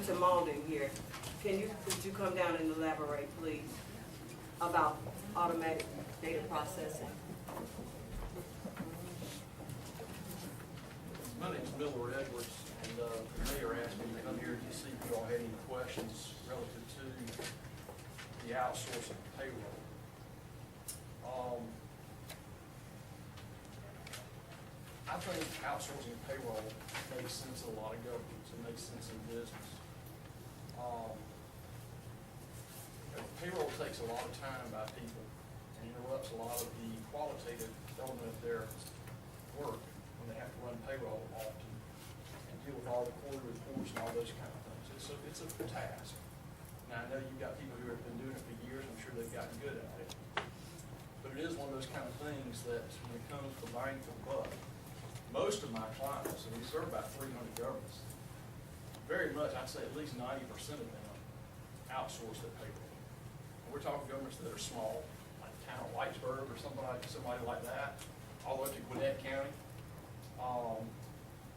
Mr. Malden here. Could you come down and elaborate, please, about automatic data processing? My name is Miller Edwards, and the mayor asked me to come here to see if you all had any questions relative to the outsourcing of payroll. I think outsourcing of payroll makes sense in a lot of governments. It makes sense in business. Payroll takes a lot of time by people and interrupts a lot of the qualitative element of their work when they have to run payroll often and deal with all the quarterly reports and all those kind of things. It's a task. Now, I know you've got people who have been doing it for years. I'm sure they've gotten good at it. But it is one of those kind of things that when it comes to bang for the buck, most of my clients, and we serve about 300 governments, very much, I'd say at least 90% of them outsource their payroll. And we're talking governments that are small, like the town of Whitesburg or somebody like that, all the way up to Gwinnett County.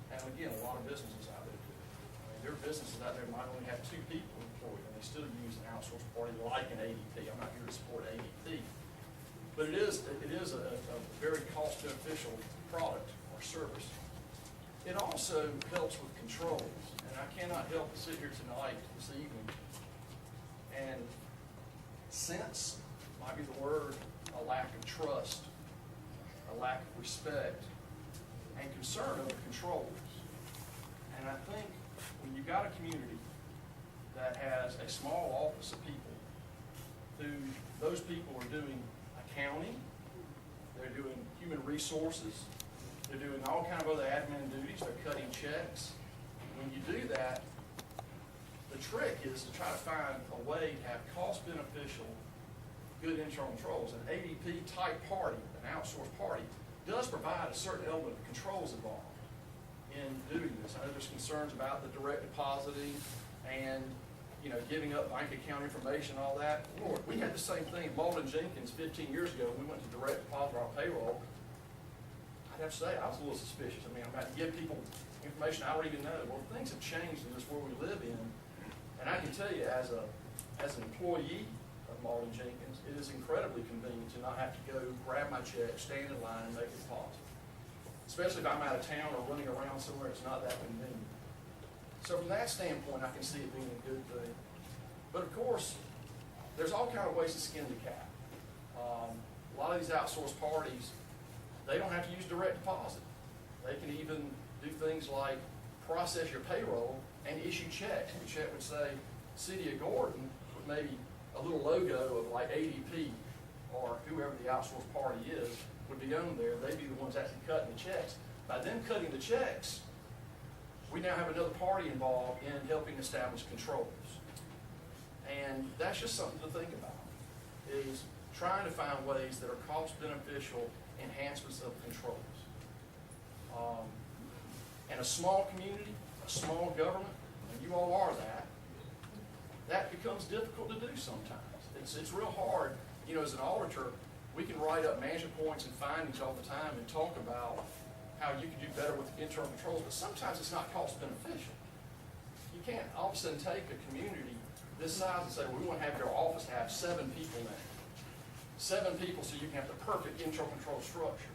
And again, a lot of businesses out there do. I mean, there are businesses out there that might only have 2 people employed, and they still use an outsourced party like an ADP. I'm not here to support ADP, but it is a very cost beneficial product or service. It also helps with controls, and I cannot help but sit here tonight, this evening, and sense, might be the word, a lack of trust, a lack of respect, and concern over controls. And I think when you've got a community that has a small office of people who those people are doing accounting, they're doing human resources, they're doing all kind of other admin duties, they're cutting checks. When you do that, the trick is to try to find a way to have cost beneficial, good internal controls. An ADP type party, an outsourced party, does provide a certain element of controls involved in doing this. I know there's concerns about the direct depositing and giving up bank account information and all that. Lord, we had the same thing at Malden Jenkins 15 years ago. We went to direct deposit our payroll. I'd have to say I was a little suspicious. I mean, I'm about to give people information I don't even know. Well, things have changed in this world we live in, and I can tell you, as an employee of Malden Jenkins, it is incredibly convenient to not have to go grab my check, stand in line, and make a deposit. Especially if I'm out of town or running around somewhere, it's not that convenient. So from that standpoint, I can see it being a good thing. But of course, there's all kinds of ways to skin the cat. A lot of these outsourced parties, they don't have to use direct deposit. They can even do things like process your payroll and issue checks. The check would say City of Gordon with maybe a little logo of like ADP or whoever the outsourced party is would be on there. They'd be the ones actually cutting the checks. By them cutting the checks, we now have another party involved in helping establish controls. And that's just something to think about, is trying to find ways that are cost beneficial enhancements of controls. And a small community, a small government, and you all are that becomes difficult to do sometimes. It's real hard. As an auditor, we can write up management points and findings all the time and talk about how you can do better with internal controls, but sometimes it's not cost beneficial. You can't all of a sudden take a community this size and say, well, we want to have your office have 7 people in it. 7 people so you can have the perfect internal control structure.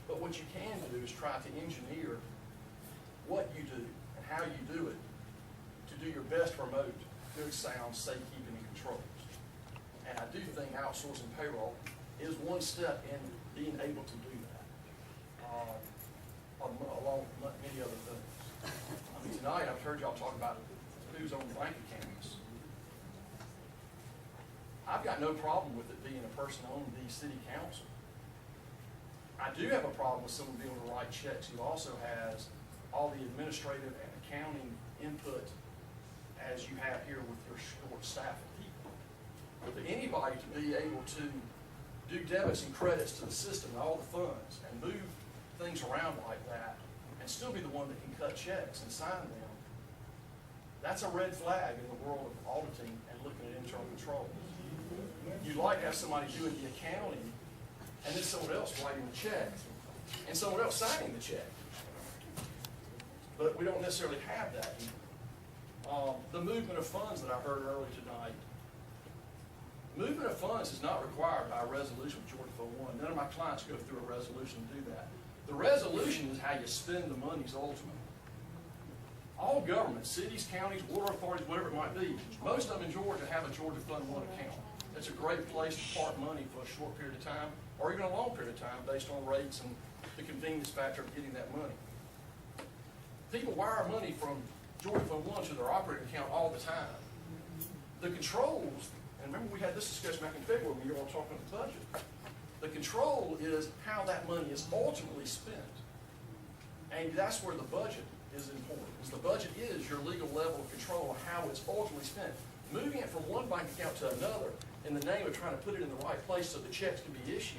But what you can do is try to engineer what you do and how you do it to do your best to promote good, sound, safekeeping, and controls. And I do think outsourcing payroll is one step in being able to do that, along with many other things. I mean, tonight I've heard y'all talk about who's on bank accounts. I've got no problem with it being a person on the city council. I do have a problem with someone being able to write checks who also has all the administrative and accounting input as you have here with your short staff of people. But for anybody to be able to do debits and credits to the system and all the funds and move things around like that and still be the one that can cut checks and sign them, that's a red flag in the world of auditing and looking at internal controls. You'd like to have somebody doing the accounting and then someone else writing the check and someone else signing the check. But we don't necessarily have that either. The movement of funds that I heard earlier tonight. Movement of funds is not required by a resolution with Georgia Fund 1. None of my clients go through a resolution to do that. The resolution is how you spend the monies ultimately. All governments, cities, counties, water authorities, whatever it might be, most of them in Georgia have a Georgia Fund 1 account. It's a great place to park money for a short period of time, or even a long period of time, based on rates and the convenience factor of getting that money. People wire money from Georgia Fund 1 to their operating account all the time. The controls, and remember we had this discussion back in February when you were all talking about the budget. The control is how that money is ultimately spent. And that's where the budget is important, because the budget is your legal level of control of how it's ultimately spent. Moving it from one bank account to another in the name of trying to put it in the right place so the checks can be issued.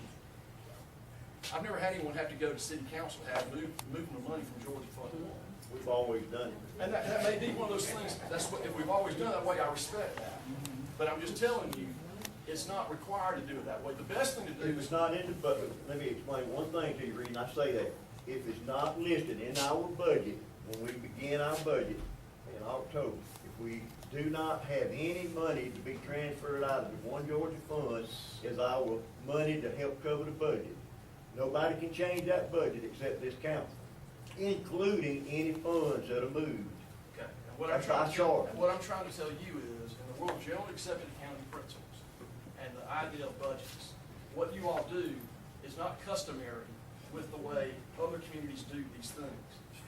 I've never had anyone have to go to city council to have moving the money from Georgia Fund 1. We've always done it. And that may be one of those things, that's what, if we've always done it that way, I respect that. But I'm just telling you, it's not required to do it that way. The best thing to do If is, it's not in the budget, let me explain one thing to you, Reed, and I say that. If it's not listed in our budget, when we begin our budget in October, if we do not have any money to be transferred out of the One Georgia Fund as our money to help cover the budget, nobody can change that budget except this council, including any funds that are moved. okay, and what I'm That's trying our to tell, charge. what I'm trying to tell you is, in the world of generally accepted accounting principles and the idea of budgets, what you all do is not customary with the way other communities do these things.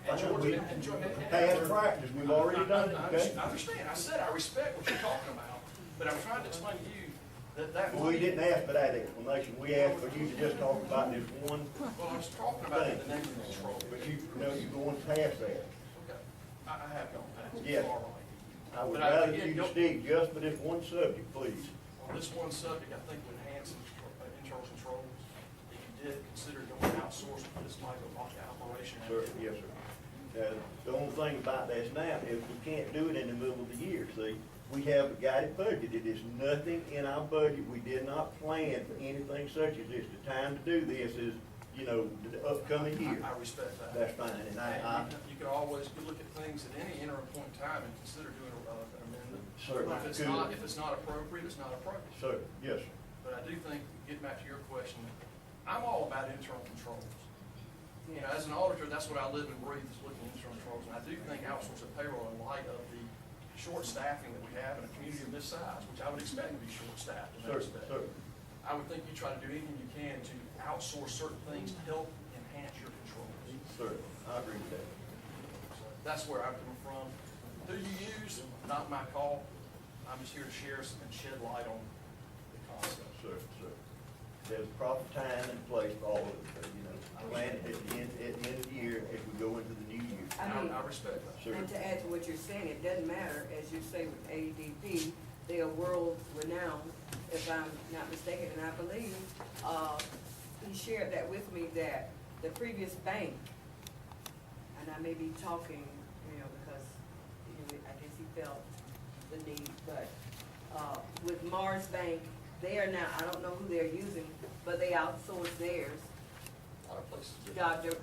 And Georgia, Past practice, we've already done it, okay? I understand, I said I respect what you're talking about, but I'm trying to explain to you that We didn't ask for that explanation, we asked for you to just talk about this one, Well, I was talking about the name of control. but you know you're going past that. Okay, I have gone past it. Yes. You are right. I would But rather again, you don't- stick just for this one subject, please. On this one subject, I think would enhance internal controls. If you did consider going outsourced for this type of operation. Sir, yes, sir. The only thing about this now is we can't do it in the middle of the year, see? We have a guided budget. It is nothing in our budget. We did not plan for anything such as this. The time to do this is, you know, the upcoming year. I respect that. That's fine, and And you can always look at things at any interim point in time and consider doing an amendment. Certainly If it's could. not, if it's not appropriate, it's not appropriate. Sir, yes, sir. But I do think, getting back to your question, I'm all about internal controls. You know, as an auditor, that's what I live and breathe, is looking at internal controls. And I do think outsourcing payroll in light of the short staffing that we have in a community of this size, which I would expect to be short staffed in that Sir, respect. sir. I would think you try to do anything you can to outsource certain things to help enhance your controls. Sir, I agree with that. So that's where I'm coming from. Who you use, not my call. I'm just here to share and shed light on the concept. Sir, sir. There's a proper time and place for all of it, you know. Plan it at the end of the year as we go into the new year. I mean, I respect that. Sure. and to add to what you're saying, it doesn't matter, as you say with ADP, they are world renowned, if I'm not mistaken, and I believe, he shared that with me, that the previous bank, and I may be talking, you know, because, you know, I guess he felt the need, but, with Mars Bank, they are now, I don't know who they're using, but they outsource theirs. A lot of places do.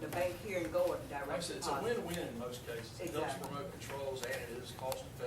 The bank here in Gordon, direct Like I said, it's a deposit. win-win in most cases. It helps Exactly. promote controls and it is cost effective